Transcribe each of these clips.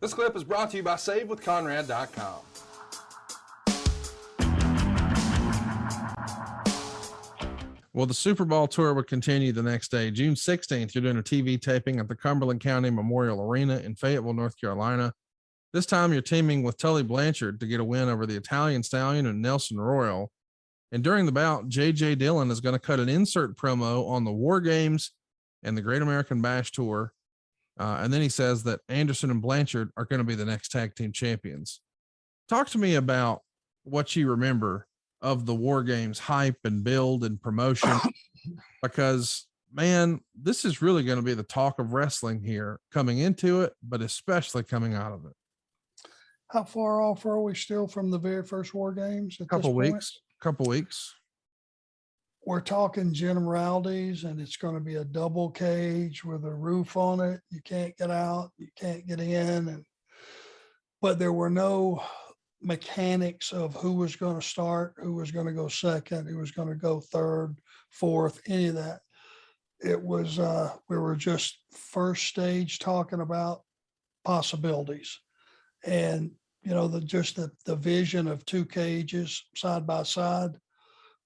This clip is brought to you by SaveWithConrad.com. Well, the Super Bowl tour would continue the next day. June 16th, you're doing a TV taping at the Cumberland County Memorial Arena in Fayetteville, North Carolina. This time, you're teaming with Tully Blanchard to get a win over the Italian Stallion and Nelson Royal. And during the bout, J.J. Dillon is going to cut an insert promo on the War Games and the Great American Bash Tour. And then he says that Anderson and Blanchard are going to be the next tag team champions. Talk to me about what you remember of the War Games hype and build and promotion, because, man, this is really going to be the talk of wrestling here coming into it, but especially coming out of it. How far off are we still from the very first War Games? Couple weeks. We're talking generalities, and it's going to be a double cage with a roof on it. You can't get out, you can't get in, but there were no mechanics of who was going to start, who was going to go second, who was going to go third, fourth, any of that. It was we were just first stage talking about possibilities, and the vision of two cages side by side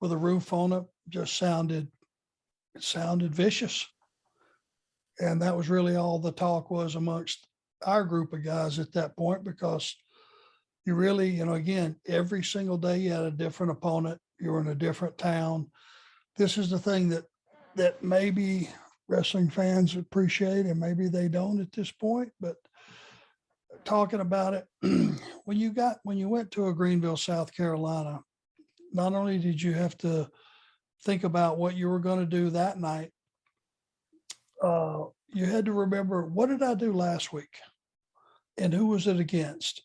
with a roof on it just sounded vicious. And that was really all the talk was amongst our group of guys at that point, because you really, again, every single day you had a different opponent. You were in a different town. This is the thing that maybe wrestling fans appreciate, and maybe they don't at this point, but talking about it, when you went to a Greenville, South Carolina, not only did you have to think about what you were going to do that night, you had to remember, what did I do last week? And who was it against?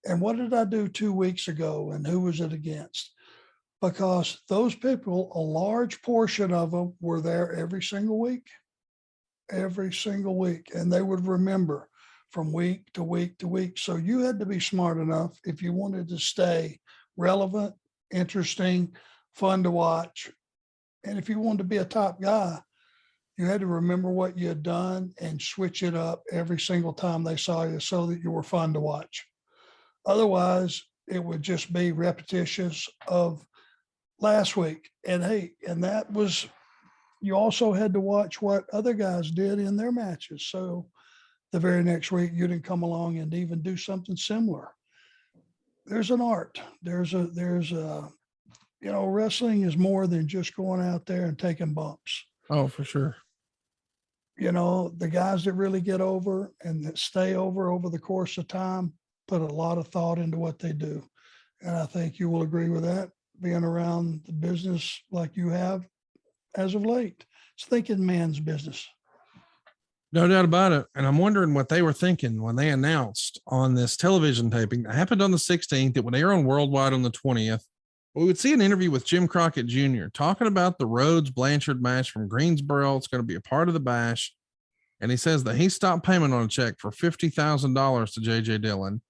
And what did I do 2 weeks ago? And who was it against? Because those people, a large portion of them were there every single week. And they would remember from week to week to week. So you had to be smart enough, if you wanted to stay relevant, interesting, fun to watch, and if you wanted to be a top guy, you had to remember what you had done and switch it up every single time they saw you so that you were fun to watch. Otherwise, it would just be repetitious of last week. And that was, you also had to watch what other guys did in their matches. So the very next week, you didn't come along and even do something similar. There's an art. There's a wrestling is more than just going out there and taking bumps. Oh, for sure. The guys that really get over and that stay over the course of time put a lot of thought into what they do. And I think you will agree with that, being around the business like you have as of late. It's thinking man's business. No doubt about it. And I'm wondering what they were thinking when they announced on this television taping that happened on the 16th. It would air on Worldwide on the 20th. We would see an interview with Jim Crockett Jr. talking about the Rhodes Blanchard match from Greensboro. It's going to be a part of the bash. And he says that he stopped payment on a check for $50,000 to J.J. Dillon.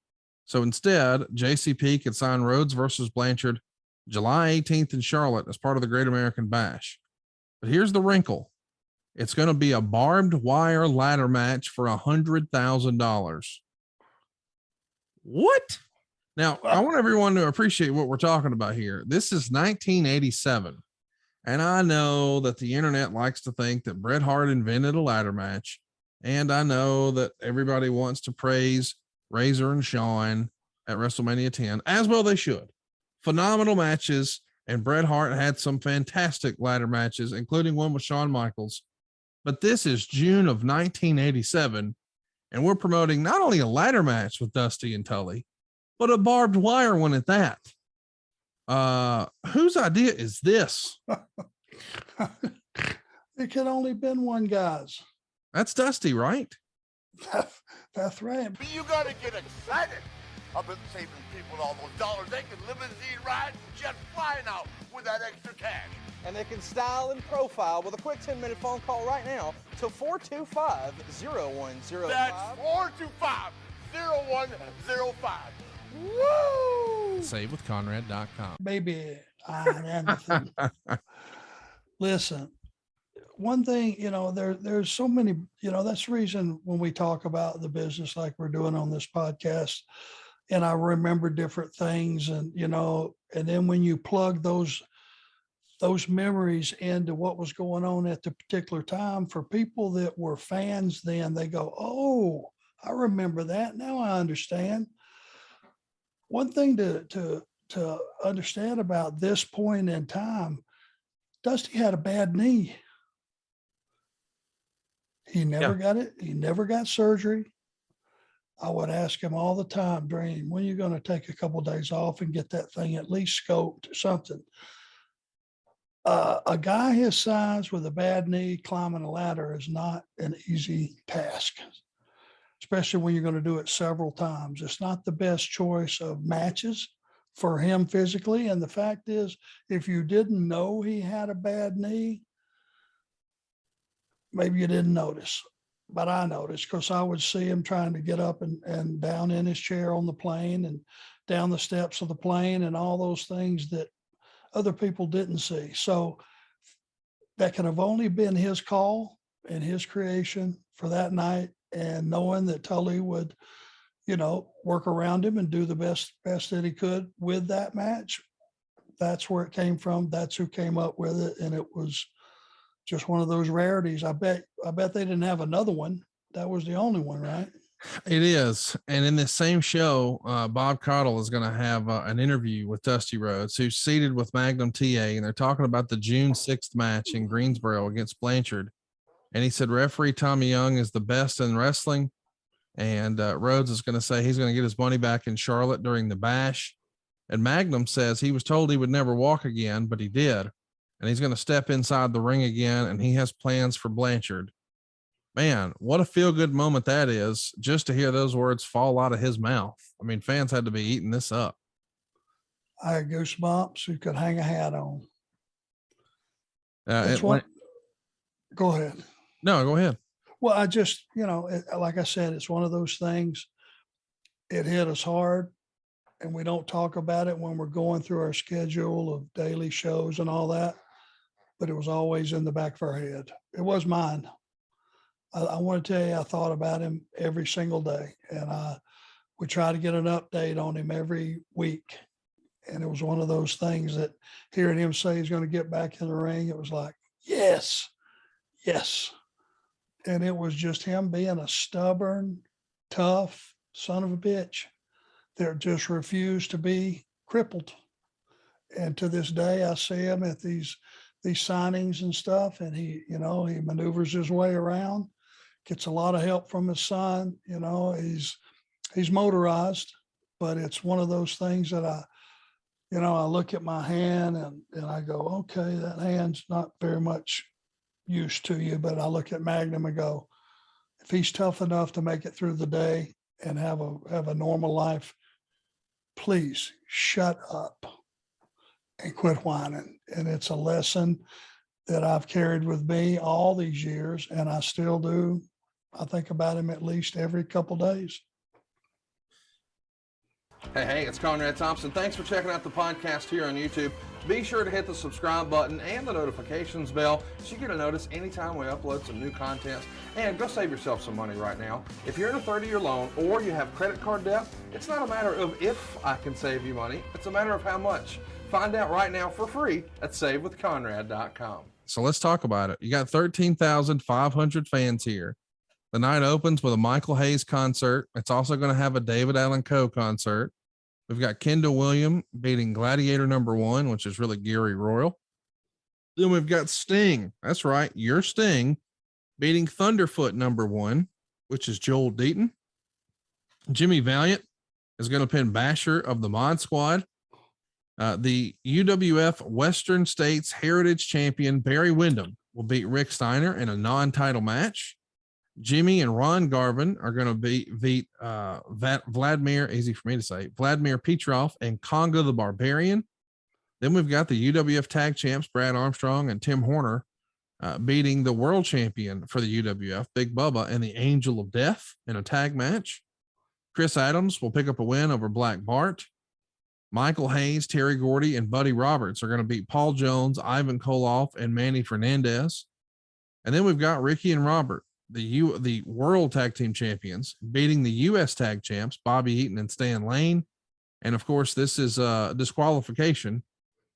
So instead, JCP could sign Rhodes versus Blanchard July 18th in Charlotte as part of the Great American Bash. But here's the wrinkle. It's going to be a barbed wire ladder match for $100,000. What? Now, I want everyone to appreciate what we're talking about here. This is 1987. And I know that the internet likes to think that Bret Hart invented a ladder match. And I know that everybody wants to praise Razor and Shawn at WrestleMania 10, as well they should. Phenomenal matches. And Bret Hart had some fantastic ladder matches, including one with Shawn Michaels. But this is June of 1987, and we're promoting not only a ladder match with Dusty and Tully, but a barbed wire one at that. Whose idea is this? It could only been one guy's. That's Dusty, right? That's right. But you got to get excited about saving people all those dollars. They can limousine ride and jet fly now with that extra cash. And they can style and profile with a quick 10-minute phone call right now to 425-0105. That's 425-0105. Woo! SaveWithConrad.com. Maybe Arn Anderson. Listen, one thing, there's so many, that's the reason when we talk about the business like we're doing on this podcast, and I remember different things, and and then when you plug those memories into what was going on at the particular time, for people that were fans then, they go, oh, I remember that. Now I understand. One thing to understand about this point in time, Dusty had a bad knee. He never got it. He never got surgery. I would ask him all the time, Dream, when are you going to take a couple of days off and get that thing at least scoped or something? A guy his size with a bad knee climbing a ladder is not an easy task, especially when you're going to do it several times. It's not the best choice of matches for him physically. And the fact is, if you didn't know he had a bad knee, maybe you didn't notice, but I noticed, because I would see him trying to get up and down in his chair on the plane and down the steps of the plane and all those things that other people didn't see. So that could have only been his call and his creation for that night. And knowing that Tully would, work around him and do the best that he could with that match. That's where it came from. That's who came up with it. And it was just one of those rarities. I bet they didn't have another one. That was the only one, right? It is. And in this same show, Bob Caudle is going to have an interview with Dusty Rhodes, who's seated with Magnum TA, and they're talking about the June 6th match in Greensboro against Blanchard. And he said referee Tommy Young is the best in wrestling. And Rhodes is going to say he's going to get his money back in Charlotte during the bash. And Magnum says he was told he would never walk again, but he did. And he's going to step inside the ring again, and he has plans for Blanchard. Man, what a feel-good moment that is, just to hear those words fall out of his mouth. I mean, fans had to be eating this up. I had goosebumps. You could hang a hat on. Go ahead. No, go ahead. Well, I just, like I said, it's one of those things. It hit us hard, and we don't talk about it when we're going through our schedule of daily shows and all that, but it was always in the back of our head. It was mine. I want to tell you, I thought about him every single day, and I would try to get an update on him every week. And it was one of those things that hearing him say he's going to get back in the ring, it was like, yes. And it was just him being a stubborn, tough son of a bitch that just refused to be crippled. And to this day, I see him at these signings and stuff, and he maneuvers his way around, gets a lot of help from his son. He's motorized, but it's one of those things that I look at my hand and I go, okay, that hand's not very much used to you, but I look at Magnum and go, if he's tough enough to make it through the day and have a normal life, please shut up and quit whining. And it's a lesson that I've carried with me all these years, and I still do. I think about him at least every couple days. Hey, it's Conrad Thompson. Thanks for checking out the podcast here on YouTube. Be sure to hit the subscribe button and the notifications bell so you get a notice anytime we upload some new content. And go save yourself some money right now. If you're in a 30-year loan or you have credit card debt, it's not a matter of if I can save you money. It's a matter of how much. Find out right now for free at savewithconrad.com. So let's talk about it. You got 13,500 fans here. The night opens with a Michael Hayes concert. It's also going to have a David Allen Coe concert. We've got Kendall William beating Gladiator #1, which is really Gary Royal. Then we've got Sting. That's right, your Sting beating Thunderfoot #1, which is Joel Deaton. Jimmy Valiant is going to pin Basher of the Mod Squad. The UWF Western States Heritage Champion Barry Windham will beat Rick Steiner in a non-title match. Jimmy and Ron Garvin are going to beat Vladimir, easy for me to say, Vladimir Petrov and Conga the Barbarian. Then we've got the UWF Tag Champs, Brad Armstrong and Tim Horner, beating the world champion for the UWF, Big Bubba, and the Angel of Death in a tag match. Chris Adams will pick up a win over Black Bart. Michael Hayes, Terry Gordy, and Buddy Roberts are going to beat Paul Jones, Ivan Koloff, and Manny Fernandez. And then we've got Ricky and Robert, the world tag team champions, beating the U.S. tag champs, Bobby Eaton and Stan Lane. And of course, this is a disqualification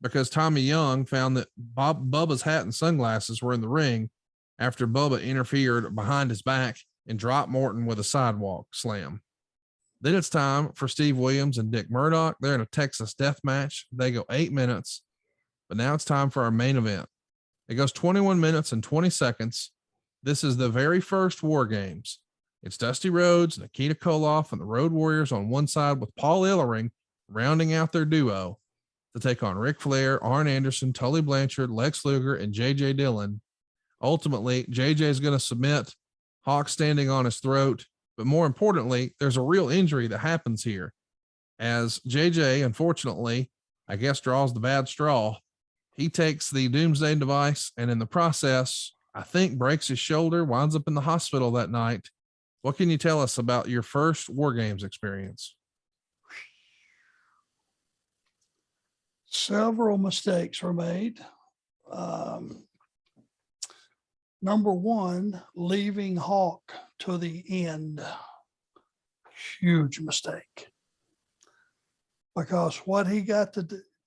because Tommy Young found that Bubba's hat and sunglasses were in the ring after Bubba interfered behind his back and dropped Morton with a sidewalk slam. Then it's time for Steve Williams and Dick Murdoch. They're in a Texas death match. They go 8 minutes, but now it's time for our main event. It goes 21 minutes and 20 seconds. This is the very first War Games. It's Dusty Rhodes, Nikita Koloff, and the Road Warriors on one side with Paul Ellering rounding out their duo to take on Ric Flair, Arn Anderson, Tully Blanchard, Lex Luger, and J.J. Dillon. Ultimately, J.J. is going to submit, Hawk standing on his throat. But more importantly, there's a real injury that happens here as J.J., unfortunately, I guess draws the bad straw. He takes the Doomsday device and in the process, I think breaks his shoulder, winds up in the hospital that night. What can you tell us about your first War Games experience? Several mistakes were made. Number one, leaving Hawk to the end. Huge mistake. Because what he got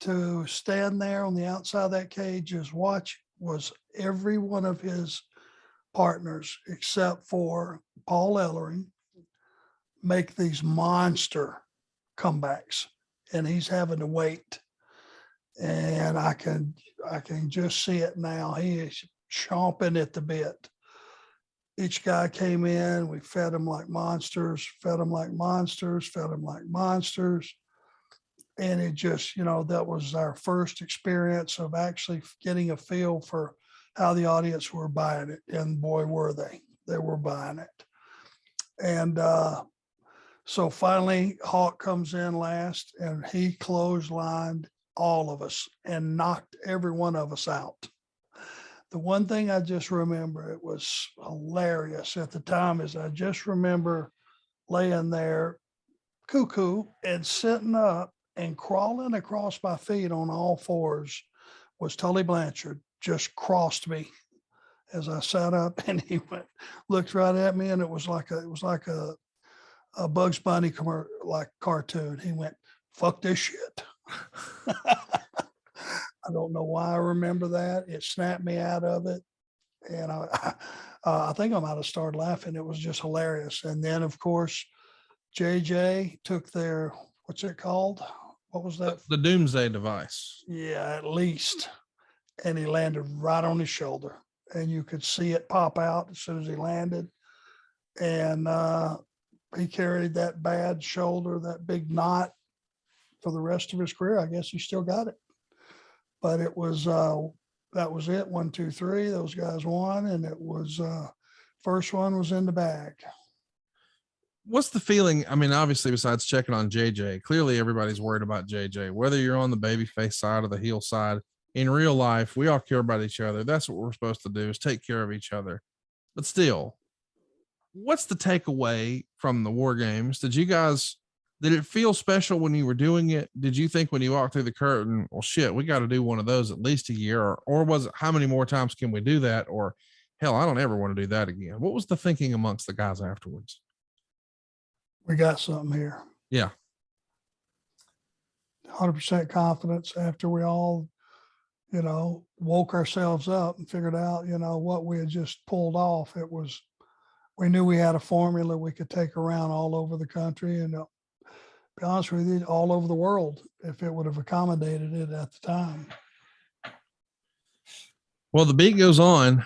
to stand there on the outside of that cage is watch was every one of his partners, except for Paul Ellering, make these monster comebacks. And he's having to wait. And I can just see it now. He is chomping at the bit. Each guy came in, we fed them like monsters, fed them like monsters, fed them like monsters. And it just, that was our first experience of actually getting a feel for how the audience were buying it. And boy, were they. They were buying it. And so finally, Hawk comes in last, and he clotheslined all of us and knocked every one of us out. The one thing I just remember, it was hilarious at the time, is I just remember laying there cuckoo and sitting up and crawling across my feet on all fours was Tully Blanchard. Just crossed me as I sat up, and he looked right at me, and it was like a Bugs Bunny like cartoon. He went, "Fuck this shit." I don't know why I remember that. It snapped me out of it. And I think I might have started laughing. It was just hilarious. And then, of course, JJ took their, what's it called? What was that? The Doomsday device. Yeah, at least. And he landed right on his shoulder. And you could see it pop out as soon as he landed. And he carried that bad shoulder, that big knot, for the rest of his career. I guess he still got it. But it was, that was it. 1, 2, 3, those guys won. And it was, first one was in the bag. What's the feeling? I mean, obviously, besides checking on JJ, clearly everybody's worried about JJ, whether you're on the babyface side or the heel side. In real life, we all care about each other. That's what we're supposed to do, is take care of each other. But still, what's the takeaway from the War Games? Did it feel special when you were doing it? Did you think when you walked through the curtain, well, shit, we got to do one of those at least a year? Or was it, how many more times can we do that? Or hell, I don't ever want to do that again. What was the thinking amongst the guys afterwards? We got something here. Yeah. 100% confidence after we all, woke ourselves up and figured out, what we had just pulled off. We knew we had a formula we could take around all over the country, and be honest with you, all over the world, if it would have accommodated it at the time. Well, the beat goes on.